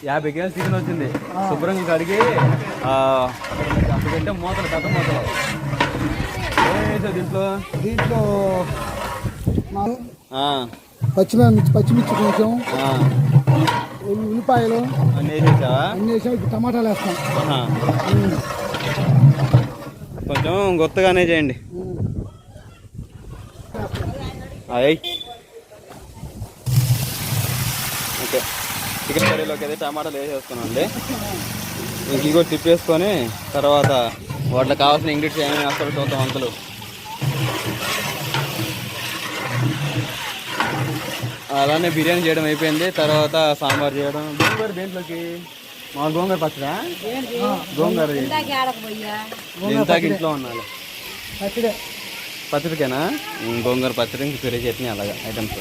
50 కేజీలు చికెన్ వచ్చింది. శుభ్రంగా కడిగి అప్పుడంటే మూతలు పెద్ద మూతలు దీంట్లో దీంట్లో పచ్చిమిర్చి కొంచెం ఉల్లిపాయలు అన్నీ వేసేసావా? అన్నీ వేసాం. ఇప్పుడు టమాటాలు వేస్తాం. కొంచెం గొత్తగానే చేయండి. అయ్యి ఓకే. చికెన్ కర్రీలోకి అయితే టమాటాలు వేసేసుకున్నాండి. ఇంక ఇగో తిప్పేసుకొని తర్వాత వాటిలో కావాల్సిన ఇంగ్రీడియంట్స్ ఏమేమి వేస్తారో చూద్దాం అంకులు. అలానే బిర్యానీ చేయడం అయిపోయింది. తర్వాత సాంబార్ చేయడం. గోంగూర దేంట్లోకి? మా గోంగూర పచ్చడా? గోంగూర ఇంతాక ఇంట్లో ఉండాలి. పచ్చడికేనా? గోంగూర పచ్చడి, ఇంక పెరుగు చట్నీ, అలాగా ఐటమ్స్.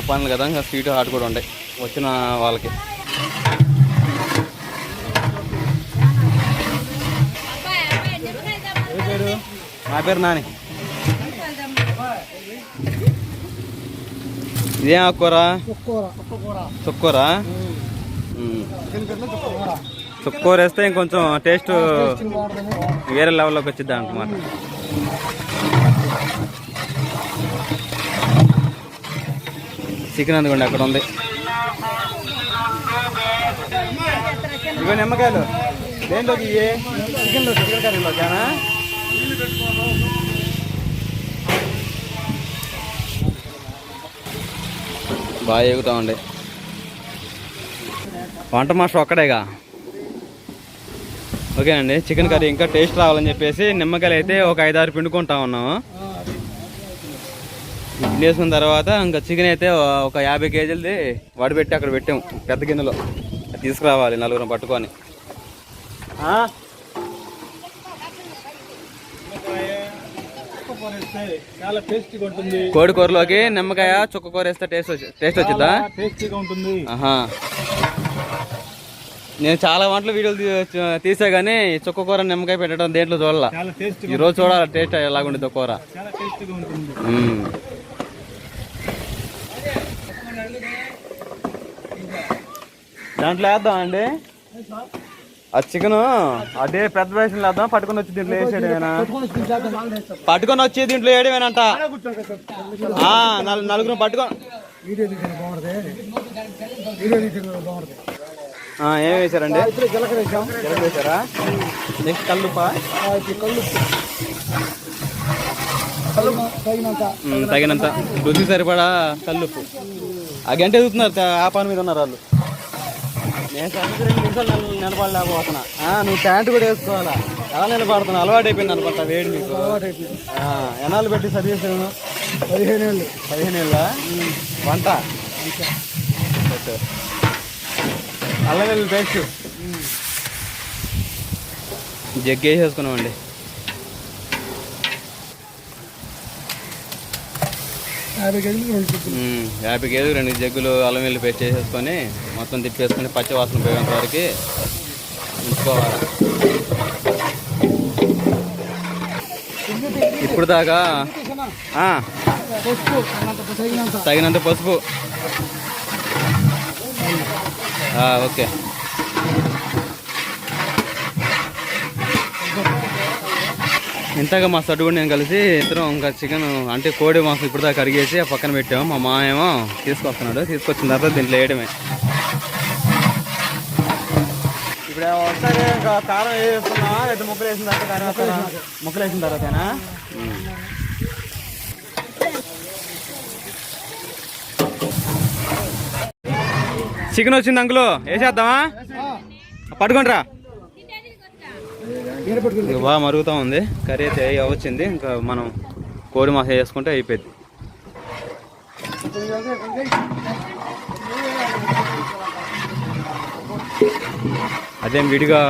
ఉప్పానులు కదా, ఇంకా స్వీట్ హాట్ కూడా ఉంటాయి వచ్చిన వాళ్ళకి. పేరు? నా పేరు నాని. ఇదేం ఆకుకూర? చుక్కూర. చుక్కూర వేస్తే ఇంకొంచెం టేస్ట్ వేరే లెవెల్లోకి వచ్చిద్ది అన్నమాట. చికెన్ అందుకోండి అక్కడ ఉంది. ఇవో నిమ్మకాయలు దేంట్లోకి? చికెన్లో, చికెన్ కర్రీలోకేనా? బాగా ఎగుతా ఉండే. వంట మాస్టర్ ఒక్కడేగా. ఓకేనండి. చికెన్ కర్రీ ఇంకా టేస్ట్ రావాలని చెప్పేసి నిమ్మకాయలు అయితే ఒక 5-6 పిండుకుంటా ఉన్నాము. వేసుకున్న తర్వాత ఇంకా చికెన్ అయితే ఒక 50 కేజీలది వడిపెట్టి అక్కడ పెట్టాము పెద్ద గిన్నెలో. తీసుకురావాలి నలుగురం పట్టుకొని. కోడి కూరలోకి నిమ్మకాయ చుక్క కూర వేస్తే టేస్ట్ వచ్చిందా? నేను చాలా వంటలు వీడియోలు తీసా కానీ చుక్క కూర నిమ్మకాయ పెట్టడం దేంట్లో చూడాల. ఈరోజు చూడాలి టేస్ట్ ఎలాగుండిద్దో కూర. దాంట్లో వేద్దాం అండి ఆ చికెను. అదే పెద్ద వేషన్లో వేద్దాం. పట్టుకొని వచ్చి దీంట్లో వేసేయడమేనా? పట్టుకొని వచ్చి దీంట్లో వేయడమేనంట. నలుగురు పట్టుకొని ఏం వేసారండి? జీలకర్ర వేసారా? నెక్స్ట్ కల్లుప్పా? తగినంత రుచి సరిపడా కల్లుప్పు. ఆ గంట ఎదుగుతున్నారు. ఆ పని మీద ఉన్నారు వాళ్ళు. నేను 2 నిమిషాలు నిలబడలేకపోతున్నా. నువ్వు ప్యాంటు కూడా వేసుకోవాలా? ఎలా నిలబడుతున్నా? అలవాటు అయిపోయింది అనుకుంటా వేడి మీకు. ఎన్నాళ్ళు పెట్టి చదివేసాను? 15 ఏళ్ళు. 15 ఏళ్ళ వంట. అల్లం వెల్లుల్లి పేస్ట్ జగ్గు వేసేసుకున్నామండి. యాభై కేజీలు 2 జగ్గులు అల్లం వెల్లుల్లి పేస్ట్ వేసేసుకొని మొత్తం తిప్పేసుకొని పచ్చి వాసన పోయేంత వరకు ఉంచుకోవాలి. ఇప్పుడు దాకా తగినంత పసుపు. ఓకే. ఇంతగా మా సడ్డు కూడా నేను కలిసి ఇద్దరం ఇంకా చికెన్ అంటే కోడి మాంసం ఇప్పుడు దాకా కరిగేసి ఆ పక్కన పెట్టాము. మా మామేమో తీసుకొస్తున్నాడు. తీసుకొచ్చిన తర్వాత దీంట్లో వేయడమే. ఇప్పుడు ఒకసారి ఇంకా కారం వేస్తున్నావా లేదా ముక్కలు వేసిన తర్వాత కారం వేస్తారా? ముక్కలు వేసిన తర్వాతనా? చికెన్ వచ్చింది అంకులు, వేసేద్దామా? పట్టుకోండి రా. బాగా మరుగుతూ ఉంది కర్రీ అయితే వచ్చింది. ఇంకా మనం కోడి మాస వేసుకుంటే అయిపోయింది. అదేం విడిగా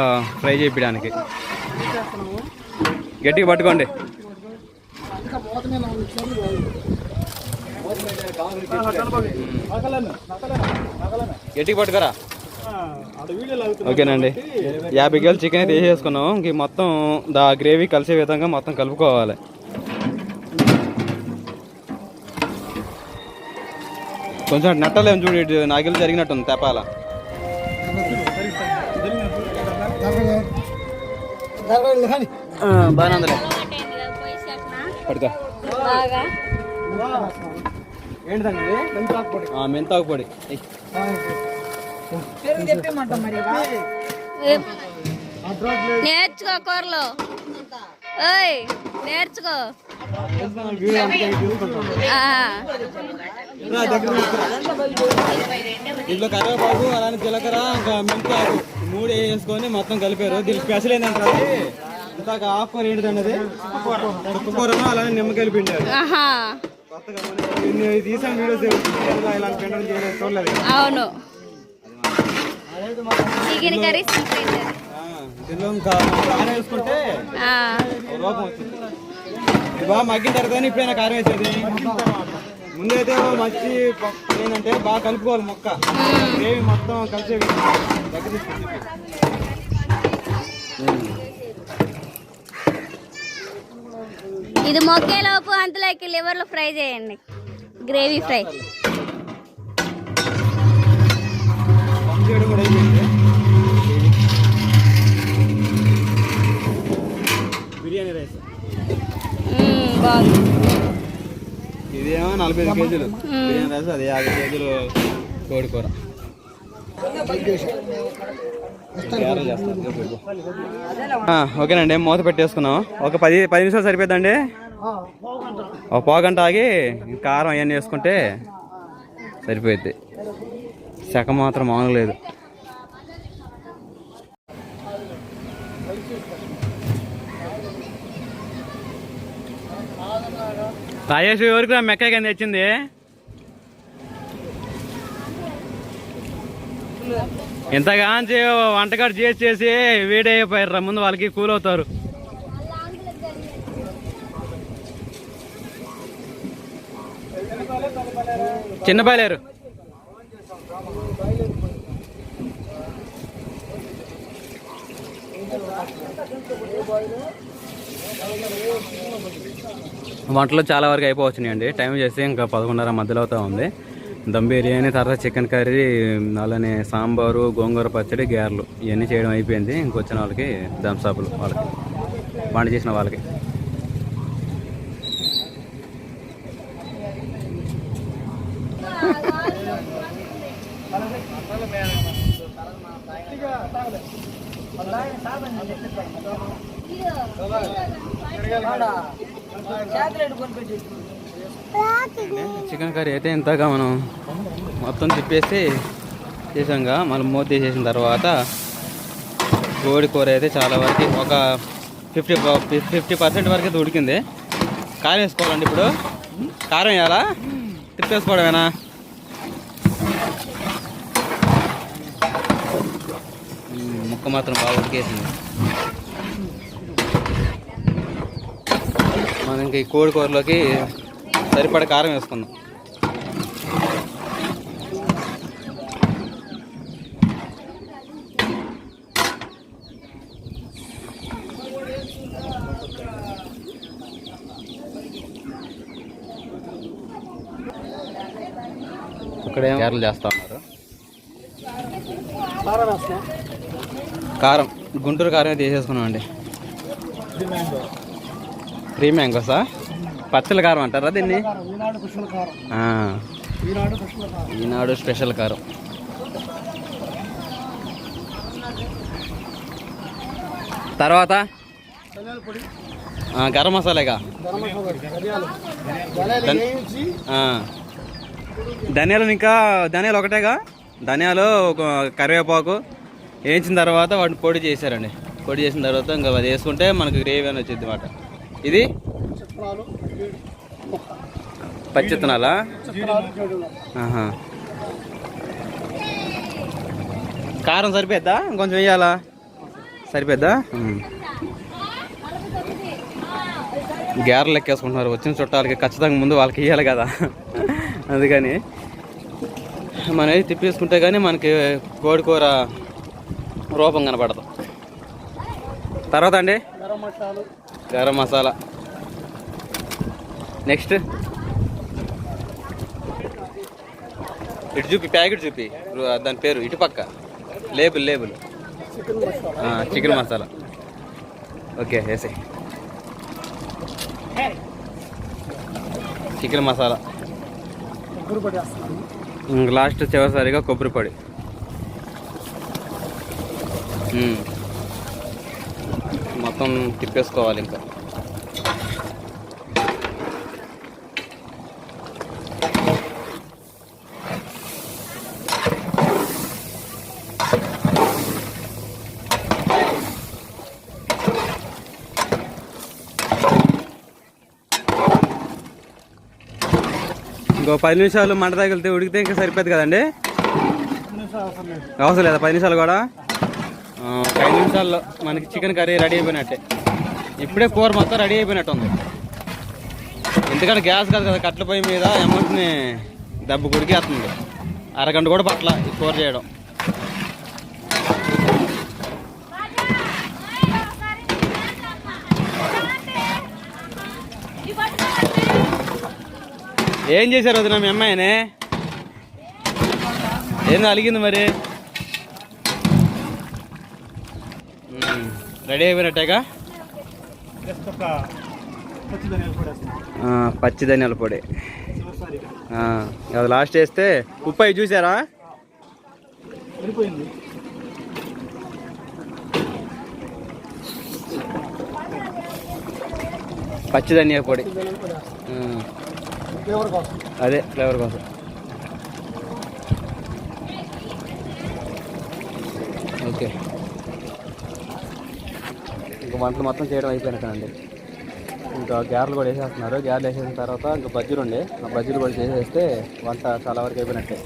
ఫ్రై చేయడానికి. గట్టిగా పట్టుకోండి. గట్టిగా పట్టుకోరా. ఓకేనండి. 50 కేజీలు చికెన్ అయితే వేసేసుకున్నాం. ఇంక మొత్తం గ్రేవీ కలిసే విధంగా మొత్తం కలుపుకోవాలి. కొంచెం నెట్టలేము చూడు, నాగిలు జరిగినట్టుంది తెపాల. కానీ బాగానే ఉందిలే పడుకో. ఏంటిదండి మెంతాకు పొడి. నేర్చుకో కూరలు. ఓయ్ నేర్చుకో. ఇంట్లో కరివేపాకు అలానే జీలకర్ర ఇంకా మెంతాకు 3 వేసుకొని మొత్తం కలిపారు. దీనికి స్పెషల్ ఏంటంటే ఇందాక ఆకుకూర ఏంటిదండి అది చుక్కకూరను అలానే నిమ్మకాయలు పిండారు. కొత్తగా తీసాం వీడియోస్ ఇలాంటి పిండడం చేయలేదు, చూడలేదు. అవును చికెన్ కర్రీ దీనిలో ఇంకా కారం వేసుకుంటే లోపం వచ్చింది. ఇది బాగా మగ్గిన తర్వాత ఇప్పుడైనా కారం వేసేది. ముందైతే మంచి ఏంటంటే బాగా కలుపుకోవాలి మొక్క గ్రేవీ మొత్తం కలిసే దగ్గర తీసుకొని. ఇది మొక్కేలోపు అంతలోకి లివర్లో ఫ్రై చేయండి, గ్రేవీ ఫ్రై. చేయడం కూడా అయిపోయింది. బిర్యానీ రైస్ బాగుంది. ఇదేమో 45 కేజీలు బిర్యానీ రైస్, అది 50 కేజీలు కోడి కూర. ఓకేనండి, మూత పెట్టేసుకున్నాం. ఒక 10 నిమిషాలు సరిపోద్దండి. ఒక పావుగంట ఆగి కారం అవన్నీ వేసుకుంటే సరిపోద్ది. శాఖ మాత్రం మామూలు లేదు. రాజేష్ ఎవరికి మెక్కాయ కింద తెచ్చింది. ఇంతగా వంటకాడు చేసి వేడైపోయారు. ముందు వాళ్ళకి కూల్ అవుతారు. చిన్న బయలేరు. వంటలు చాలా వరకు అయిపోవచ్చున్నాయండి. టైం చేస్తే ఇంకా 11:30 మధ్యలో అవుతా ఉంది. దమ్ బిర్యానీ, తర్వాత చికెన్ కర్రీ, అలానే సాంబారు, గోంగూర పచ్చడి, గారెలు ఇవన్నీ చేయడం అయిపోయింది. ఇంకొచ్చిన వాళ్ళకి థమ్సప్లు, వాళ్ళకి వంట చేసిన వాళ్ళకి. చికెన్ కర్రీ అయితే ఇంతగా మనం మొత్తం తిప్పేసి చేసాంగా. మళ్ళీ మూత తీసేసిన తర్వాత కోడి కూర అయితే చాలా వరకు ఒక 50% వరకు ఉడికింది. కారం వేసుకోవాలండి. ఇప్పుడు కారం వేయాలా, తిప్పేసుకోవడమేనా? ముక్క మాత్రం బాగా ఉడికేసింది. మనం ఇంక ఈ కోడి కూరలోకి సరిపడ కారం వేసుకుందాం. ఇక్కడే గారెలు చేస్తా ఉన్నారు. కారం గుంటూరు కారమే తీసేసుకున్నాం అండి. 3 మ్యాంగోసా? పచ్చల కారం అంటారా దీన్ని? ఈనాడు స్పెషల్ కారం. తర్వాత గరం మసాలాగా ధనియాలు. ఇంకా ధనియాలు ఒకటేగా, ధనియాలు, కరివేపాకు వేయించిన తర్వాత వాటిని పొడి చేశారండి. పొడి చేసిన తర్వాత ఇంకా అది వేసుకుంటే మనకు గ్రేవీ అని వచ్చింది అన్నమాట. ఇది పచ్చిత్తనాలా? కారం సరిపోద్దా? ఇంకొంచెం వేయాలా? సరిపోద్దా? గారెలు లెక్కేసుకుంటున్నారు. వచ్చిన చుట్టాలకి ఖచ్చితంగా ముందు వాళ్ళకి ఇవ్వాలి కదా, అందుకని మనం ఏది తిప్పేసుకుంటే కానీ మనకి కోడి కూర రూపం కనపడదు. తర్వాత అండి గరం మసాలా. నెక్స్ట్ ఇటు చూపి, ప్యాకెట్ చూపి, దాని పేరు ఇటు పక్క లేబుల్. చికెన్ మసాలా ఓకే వేసి చికెన్ మసాలా కొబ్బరి పొడి వేస్తున్నాను. ఇంక లాస్ట్ చివరిసారిగా కొబ్బరి పొడి. మొత్తం తిప్పేసుకోవాలి ఇంకా. ఇంకో 10 నిమిషాలు మంట తగిలితే ఉడికితే ఇంకా సరిపోద్ది కదండి. అవసరం లేదా 10 నిమిషాలు కూడా? 5 నిమిషాల్లో మనకి చికెన్ కర్రీ రెడీ అయిపోయినట్టే. ఇప్పుడే కూర మొత్తం రెడీ అయిపోయినట్టు ఉంది. ఎందుకంటే గ్యాస్ కాదు కదా, కట్టెల పొయ్యి మీద అమౌంట్ని దెబ్బ ఉడికేస్తుంది. అరగంట కూడా పట్ల ఈ కూర చేయడం. ఏం చేశారు వదిన మీ అమ్మాయినే? ఏందో అలిగింది మరి. రెడీ అయిపోయినట్టేగా. పచ్చి ధనియాల పొడి అది లాస్ట్ వేస్తే. ఉప్పు అవి చూసారా? పచ్చి ధనియాల పొడి అదే ఫ్లేవర్ కోసం. ఓకే, ఇంకా వంటలు మొత్తం చేయడం అయిపోయినట్టండి. ఇంకా గారెలు కూడా వేసేస్తున్నారు. గారెలు వేసేసిన తర్వాత ఇంకా బజ్జీలు ఉండే, ఆ బజ్జీలు కూడా చేసేస్తే వంట చాలా వరకు అయిపోయినట్టే.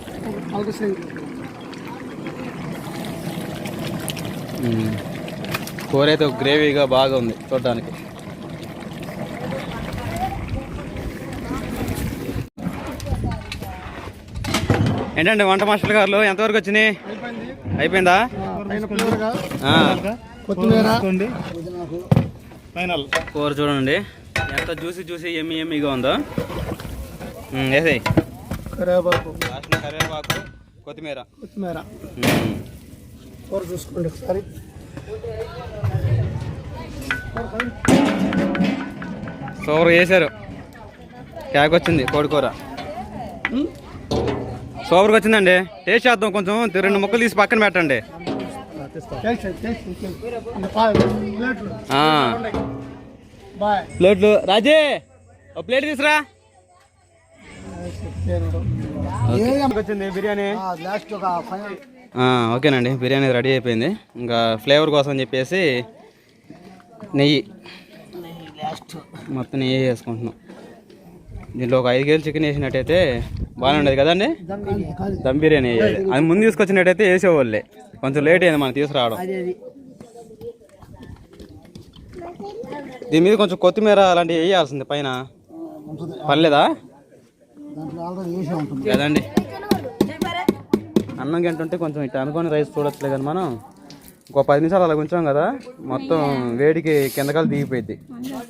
కూర అయితే గ్రేవీగా బాగా ఉంది చూడడానికి. ఏంటండి వంట మాస్టర్ గారు ఎంతవరకు వచ్చినాయి? అయిపోయిందా? కూర చూడండి ఎంత జ్యూసీ ఎమ్మిగా ఉందో. వేసాయి కరివేపాకు, కొత్తిమీర. కూర చూసుకోండి ఒకసారి. సూపర్ చేశారు. క్యాక్ వచ్చింది కోడి కూర. సూపర్గా వచ్చిందండి. టేస్ట్ చేద్దాం. కొంచెం 2 ముక్కలు తీసి పక్కన పెట్టండి. ప్లేట్లు రాజే, ఒక ప్లేట్ తీసురా. వచ్చింది బిర్యానీ. ఓకేనండి, బిర్యానీ రెడీ అయిపోయింది. ఇంకా ఫ్లేవర్ కోసం అని చెప్పేసి నెయ్యి, మొత్తం నెయ్యి వేసుకుంటున్నాం. దీంట్లో ఒక 5 కేజీలు చికెన్ వేసినట్టయితే బాగానే ఉండేది కదండి. దమ్ బిర్యానీ వేయాలి. అది ముందు తీసుకొచ్చినట్టయితే వేసేవాళ్ళే. కొంచెం లేట్ అయింది మనం తీసుకురావడం. దీని మీద కొంచెం కొత్తిమీర అలాంటివి వేయాల్సింది పైన. పర్లేదా కదండి? అన్నం గంట ఉంటే కొంచెం ఇట్లా అనుకొని రైస్ చూడొచ్చులే కానీ మనం ఇంకో 10 నిమిషాలు అలా ఉంచాం కదా, మొత్తం వేడికి కిందకాలు దిగిపోయింది.